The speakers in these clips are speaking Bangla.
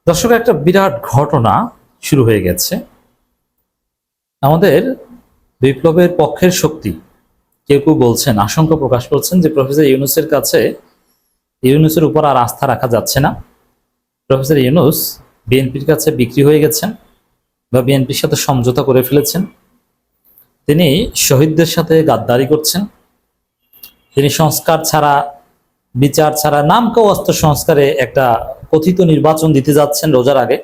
দর্শক, একটা বিরাট ঘটনা শুরু হয়ে গেছে। আমাদের বিপ্লবের পক্ষের শক্তি কেউ কেউ বলছেন, আশঙ্কা প্রকাশ করছেন যে প্রফেসর ইউনূসের কাছে, ইউনূসের উপর আর আস্থা রাখা যাচ্ছে না। প্রফেসর ইউনূস বিএনপির কাছে বিক্রি হয়ে গেছেন বা বিএনপির সাথে সমঝোতা করে ফেলেছেন। তিনি শহীদদের সাথে গাদ্দারি করছেন। তিনি সংস্কার ছাড়া, বিচার ছাড়া, নামকা অস্ত্র সংস্কারে একটা কথিত নির্বাচন দিতে যাচ্ছেন রোজার আগে।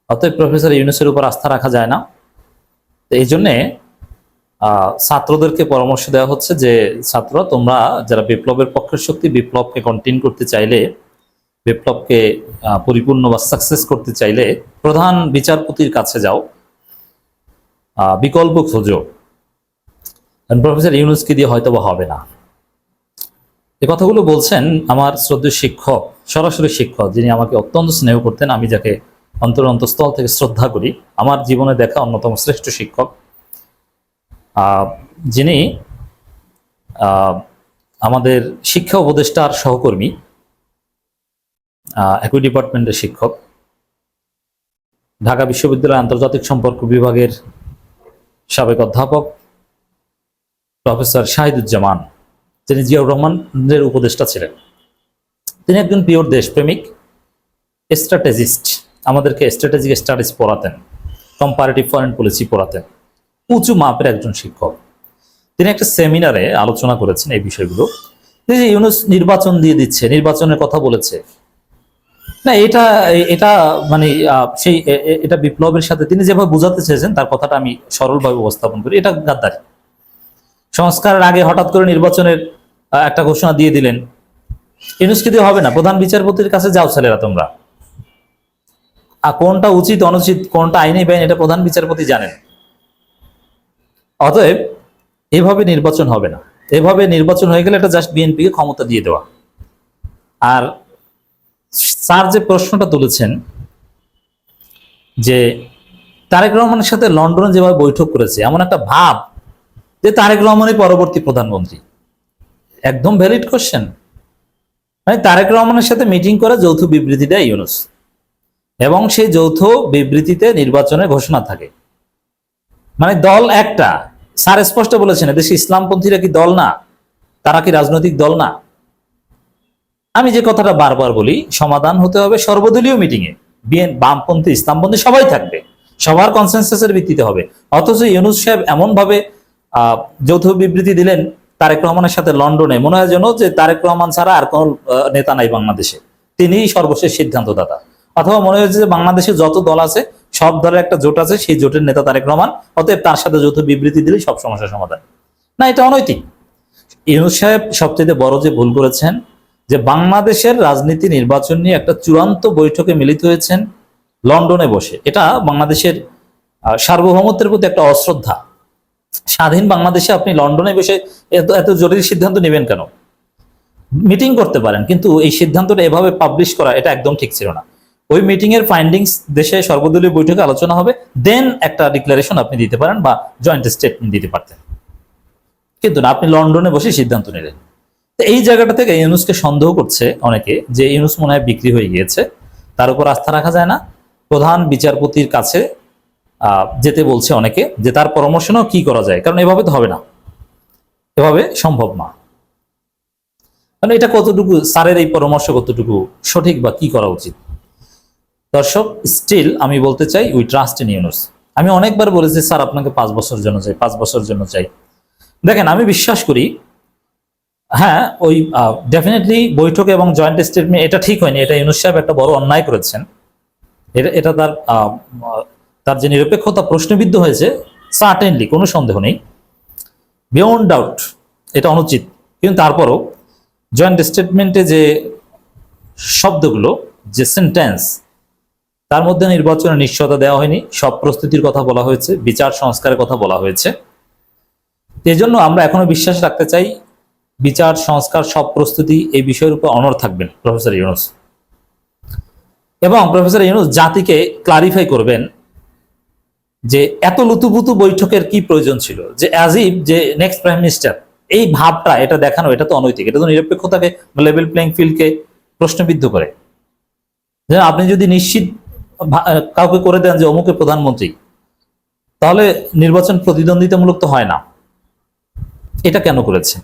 অতএব প্রফেসর ইউনূসের উপর আস্থা রাখা যায় না। তো এই জন্যে ছাত্রদেরকে পরামর্শ দেওয়া হচ্ছে যে ছাত্র, তোমরা যারা বিপ্লবের পক্ষের শক্তি, বিপ্লবকে কন্টিনিউ করতে চাইলে, বিপ্লবকে পরিপূর্ণ বা সাকসেস করতে চাইলে প্রধান বিচারপতির কাছে যাও, বিকল্প খোঁজো। প্রফেসর ইউনূসকে দিয়ে হয়তো বা হবে না। এই কথাগুলো বলছেন আমার শ্রদ্ধেয় শিক্ষক, সরাসরি শিক্ষক, যিনি আমাকে অত্যন্ত স্নেহ করতেন, আমি যাকে অন্তরস্থল থেকে শ্রদ্ধা করি, আমার জীবনে দেখা অন্যতম শ্রেষ্ঠ শিক্ষক, যিনি আমাদের শিক্ষা উপদেষ্টার সহকর্মী, একই ডিপার্টমেন্টের শিক্ষক, ঢাকা বিশ্ববিদ্যালয়ের আন্তর্জাতিক সম্পর্ক বিভাগের সাবেক অধ্যাপক প্রফেসর শাহিদুজ্জামান, যিনি জিয়াউর রহমানের উপদেষ্টা ছিলেন। তিনি একজন পিওর দেশপ্রেমিক, স্ট্র্যাটেজিস্ট, আমাদেরকে স্ট্র্যাটেজিক স্টাডিজ পড়াতেন, কম্পারেটিভ ফরেন পলিসি পড়াতেন, উঁচু মাপের একজন শিক্ষক। তিনি একটা সেমিনারে আলোচনা করেছেন এই বিষয়গুলো, যে ইউনূস নির্বাচন দিয়ে দিচ্ছে, নির্বাচনের কথা বলেছে না, এটা এটা মানে সেই এটা বিপ্লবের সাথে তিনি যেভাবে বোঝাতে চেয়েছেন তার কথাটা আমি সরলভাবে উপস্থাপন করি। এটা গাদ্দারি। সংস্কারের আগে হঠাৎ করে নির্বাচনের একটা ঘোষণা দিয়ে দিলেন। ইউনূসকে দিয়ে হবে না, প্রধান বিচারপতির কাছে যাও ছেলেরা তোমরা। কোনটা উচিত অনুচিত, কোনটা আইনি বেআইনি, এটা প্রধান বিচারপতি জানেন। অতএব এভাবে নির্বাচন হবে না। এভাবে নির্বাচন হয়ে গেলে এটা জাস্ট বিএনপিকে ক্ষমতা দিয়ে দেওয়া। আর স্যার যে প্রশ্নটা তুলেছেন যে তারেক রহমানের সাথে লন্ডনে যেভাবে বৈঠক করেছে, এমন একটা ভাব যে তারেক রহমানই পরবর্তী প্রধানমন্ত্রী, একদম ভ্যালিড কোশ্চেন। মানে তারেক রহমানের সাথে মিটিং করে যৌথ বিবৃতি দেয় ইউনূস, এবং সেই যৌথ বিবৃতিতে নির্বাচনের ঘোষণা থাকে। মানে দল একটা। স্যার স্পষ্ট বলেছেন, দেশে ইসলামপন্থীরা কি দল না? তারা কি রাজনৈতিক দল না? আমি যে কথাটা বারবার বলি, সমাধান হতে হবে সর্বদলীয় মিটিংয়ে। বামপন্থী, ইসলামপন্থী সবাই থাকবে, সবার কনসেনসাসের ভিত্তিতে হবে। অথচ ইউনূস সাহেব এমন ভাবে যৌথ বিবৃতি দিলেন তারেক রহমানের সাথে লন্ডনে, মনে হয় যেন যে তারেক রহমান ছাড়া আর কোন নেতা নাই বাংলাদেশে, তিনিই সর্বশেষ সিদ্ধান্তদাতা। অথবা মনে হয়েছে যে বাংলাদেশে যত দল আছে সব দলের একটা জোট আছে, সেই জোটের নেতা তারেক রহমান, অতএব তার সাথে যৌথ বিবৃতি দিলেই সব সমস্যার সমাধান। না, এটা অনৈতিক। ইউনূস সাহেব সবচেয়ে বড় যে ভুল করেছেন, যে বাংলাদেশের রাজনীতি নির্বাচন নিয়ে একটা চূড়ান্ত বৈঠকে মিলিত হয়েছেন লন্ডনে বসে। এটা বাংলাদেশের সার্বভৌমত্বের প্রতি একটা অশ্রদ্ধা। স্বাধীন বাংলাদেশে আপনি লন্ডনে বসে এত এত জরুরি সিদ্ধান্ত নেবেন কেন? মিটিং করতে পারেন, কিন্তু এই সিদ্ধান্তটা এভাবে পাবলিশ করা এটা একদম ঠিক ছিল না। ওই মিটিং এর ফাইন্ডিংস দেশে সর্বদলীয় বৈঠকে আলোচনা হবে, দেন একটা ডিক্লারেশন আপনি দিতে পারেন বা জয়েন্ট স্টেটমেন্ট দিতে পারতেন, কিন্তু না, আপনি লন্ডনে বসে সিদ্ধান্ত নিলেন। তো এই জায়গাটা থেকে ইউনূসকে সন্দেহ করছে অনেকে যে ইউনূস মনে হয় বিক্রি হয়ে গিয়েছে, তার উপর আস্থা রাখা যায় না। প্রধান বিচারপতির কাছে যেতে বলছে অনেকে, যে তার পরামর্শ নাও কি করা যায়, কারণ এভাবে তো হবে না, এভাবে সম্ভব না। কারণ এটা কতটুকু স্যারের এই পরামর্শ কতটুকু সঠিক বা কি করা উচিত। দর্শক, স্টিল আমি বলতে চাই, উই ট্রাস্ট ইন ইউনূস। আমি অনেকবার বলেছি স্যার আপনাকে 5 বছর জন্য চাই, 5 বছর জন্য চাই। দেখেন, আমি বিশ্বাস করি, হ্যাঁ, ওই ডেফিনেটলি বৈঠক এবং জয়েন্ট স্টেটমেন্ট এটা ঠিক হয়নি, এটা ইউনূস সাহেব একটা বড় অন্যায় করেছেন। এটা তার যে নিরপেক্ষতা প্রশ্নবিদ্ধ হয়েছে, সার্টেনলি, কোনো সন্দেহ নেই, বিয়ন্ড ডাউট, এটা অনুচিত। কিন্তু তারপরও জয়েন্ট স্টেটমেন্টে যে শব্দগুলো, যে সেন্টেন্স, তার মধ্যে নির্বাচনের নিশ্চয়তা দেওয়া হয়নি, সব প্রস্তুতির কথা বলা হয়েছে, বিচার সংস্কারের কথা বলা হয়েছে। এই জন্য আমরা এখনো বিশ্বাস রাখতে চাই বিচার সংস্কার সব প্রস্তুতি এই বিষয়ের উপর অনড় থাকবেন প্রফেসর ইউনূস। এবং প্রফেসর ইউনূস জাতিকে ক্লারিফাই করবেন যে এত লুতুপুতু বৈঠকের কি প্রয়োজন ছিল, যে অ্যাজিব যে নেক্সট প্রাইম মিনিস্টার, এই ভাবটা, এটা দেখানো, এটা তো অনৈতিক, এটা তো নিরপেক্ষতাকে, লেভেল প্লেইং ফিল্ডকে প্রশ্নবিদ্ধ করে। যে আপনি যদি নিশ্চিত কাউকে করে দেন যে অমুকে প্রধানমন্ত্রী, তাহলে নির্বাচন প্রতিদ্বন্দ্বিতামূলক তো হয় না। এটা কেন করেছে?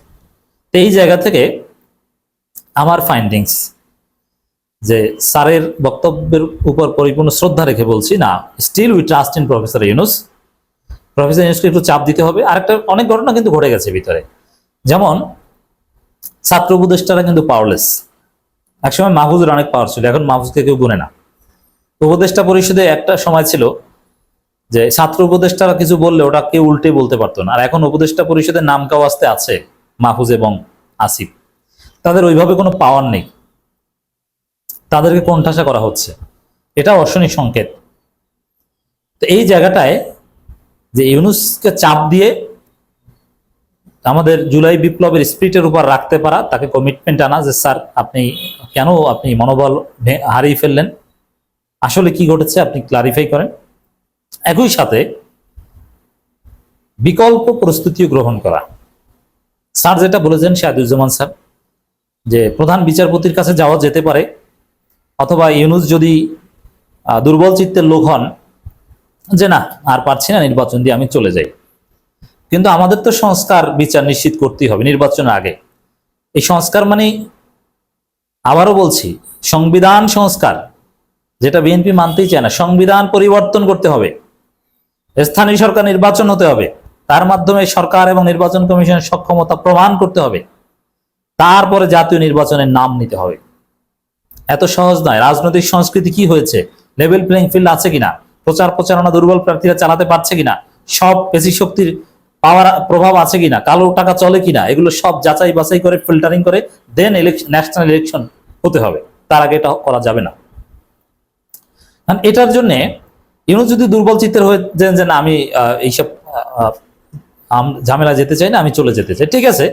তো এই জায়গা থেকে আমার ফাইন্ডিংস, যে স্যারের বক্তব্যের উপর পরিপূর্ণ শ্রদ্ধা রেখে বলছি, না, still we trust in professor Yunus. Professor ইউনূসকে একটু চাপ দিতে হবে। আর একটা অনেক ঘটনা কিন্তু ঘটে গেছে ভিতরে, যেমন ছাত্র উপদেষ্টারা কিন্তু পাওয়ারলেস। একসময় মাহফুজের অনেক পাওয়ার ছিল, এখন মাহফুজকে কেউ গুনে না। উপদেষ্টা পরিষদে একটা সময় ছিল যে ছাত্র উপদেষ্টারা কিছু বললে ওটা কেউ উল্টে বলতে পারতো না। আর এখন উপদেষ্টা পরিষদের নাম কাওয়াস্তে আছে মাহফুজ এবং আসিফ, তাদের ওইভাবে কোনো পাওয়ার নেই, তাদেরকে কোণঠাসা করা হচ্ছে। এটা অশনি সংকেত। তো এই জায়গাটায় যে ইউনূসকে চাপ দিয়ে আমাদের জুলাই বিপ্লবের স্পিরিটের উপর রাখতে পারা, তাকে কমিটমেন্ট আনা যে স্যার আপনি মনোবল হারিয়ে ফেললেন, আসলে কি ঘটেছে আপনি ক্লারিফাই করেন। একই সাথে বিকল্প প্রস্তুতিও গ্রহণ করা। স্যার যেটা বলেছেন শাহেদুজ্জামান স্যার, যে প্রধান বিচারপতির কাছে যাওয়া যেতে পারে, অথবা ইউনূস যদি দুর্বল চিত্তের লোক হন যে না আর পারছি না, নির্বাচন দিয়ে আমি চলে যাই। কিন্তু আমাদের তো সংস্কার বিচার নিশ্চিত করতেই হবে নির্বাচনের আগে। এই সংস্কার মানে, আবারও বলছি, সংবিধান সংস্কার, যেটা বিএনপি মানতেই চায় না। সংবিধান পরিবর্তন করতে হবে, স্থানীয় সরকার নির্বাচন হতে হবে, তার মাধ্যমে সরকার এবং নির্বাচন কমিশনের সক্ষমতা প্রমাণ করতে হবে, তারপরে জাতীয় নির্বাচনের নাম নিতে হবে। এত সহজ নয়। রাজনৈতিক সংস্কৃতি কি হয়েছে, লেভেল প্লেইং ফিল্ড আছে কিনা, প্রচার প্রচারণা দুর্বল প্রার্থীরা চালাতে পারছে কিনা, সব পেশি শক্তির পাওয়ার প্রভাব আছে কিনা, কালো টাকা চলে কিনা, এগুলো সব যাচাই বাছাই করে ফিল্টারিং করে দেন ন্যাশনাল ইলেকশন হতে হবে। তার আগে এটা করা যাবে না। এটার জন্য ইউনূস যদি দুর্বল চিত্তের হয়ে যে না আমি এইসব ঝামেলা যেতে চাই না, আমি চলে যেতে চাই, ঠিক আছে,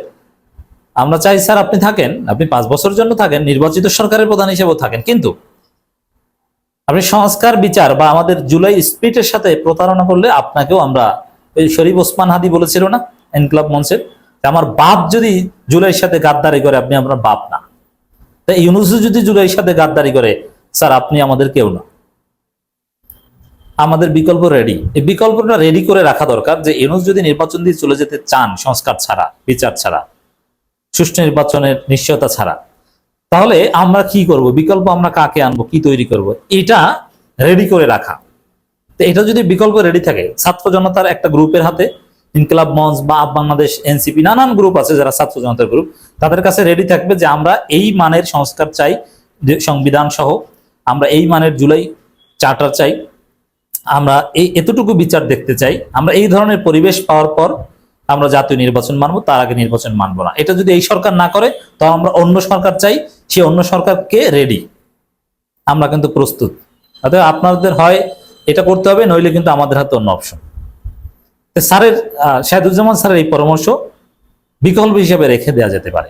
আমরা চাই স্যার আপনি থাকেন, আপনি 5 বছরের জন্য থাকেন, নির্বাচিত সরকারের প্রধান হিসেবেও থাকেন, কিন্তু আপনি সংস্কার বিচার বা আমাদের জুলাই স্পিরিটের সাথে প্রতারণা করলে আপনাকেও আমরা, ওই শরীফ ওসমান হাদি বলেছিল না ইনকিলাব মঞ্চের, আমার বাপ যদি জুলাইয়ের সাথে গাদ্দারি করে আপনি আপনার বাপ না, তাই ইউনূস যদি জুলাইয়ের সাথে গাদ্দারি করে স্যার আপনি আমাদের কেউ না। আমাদের বিকল্প রেডি, এই বিকল্পটা রেডি করে রাখা দরকার, যে ইউনূস যদি নির্বাচন দিয়ে চলে যেতে চান সংস্কার ছাড়া, বিচার ছাড়া, সুষ্ঠু নির্বাচনের নিশ্চয়তা ছাড়া, তাহলে আমরা কি করব, বিকল্প আমরা কাকে আনবো, কি তৈরি করব, এটা রেডি করে রাখা। তো এটা যদি বিকল্প রেডি থাকে, ছাত্র জনতার একটা গ্রুপের হাতে, ইনকিলাব মঞ্চ বা বাংলাদেশ এনসিপি, নানান গ্রুপ আছে যারা ছাত্র জনতার গ্রুপ, তাদের কাছে রেডি থাকবে যে আমরা এই মানের সংস্কার চাই, সংবিধান সহ, আমরা এই মানের জুলাই চার্টার চাই, আমরা এতটুকু বিচার দেখতে চাই, আমরা এই ধরনের পরিবেশ পাওয়ার পর আমরা জাতীয় নির্বাচন মানবো, তার আগে নির্বাচন মানবো না। এটা যদি এই সরকার না করে, তো আমরা অন্য সরকার চাই, সেই অন্য সরকারকে রেডি, আমরা কিন্তু প্রস্তুত। অতএব আপনাদের হয় এটা করতে হবে, নইলে কিন্তু আমাদের হাতে অন্য অপশন। স্যারের শাহেদুজ্জামান স্যারের এই পরামর্শ বিকল্প হিসেবে রেখে দেওয়া যেতে পারে।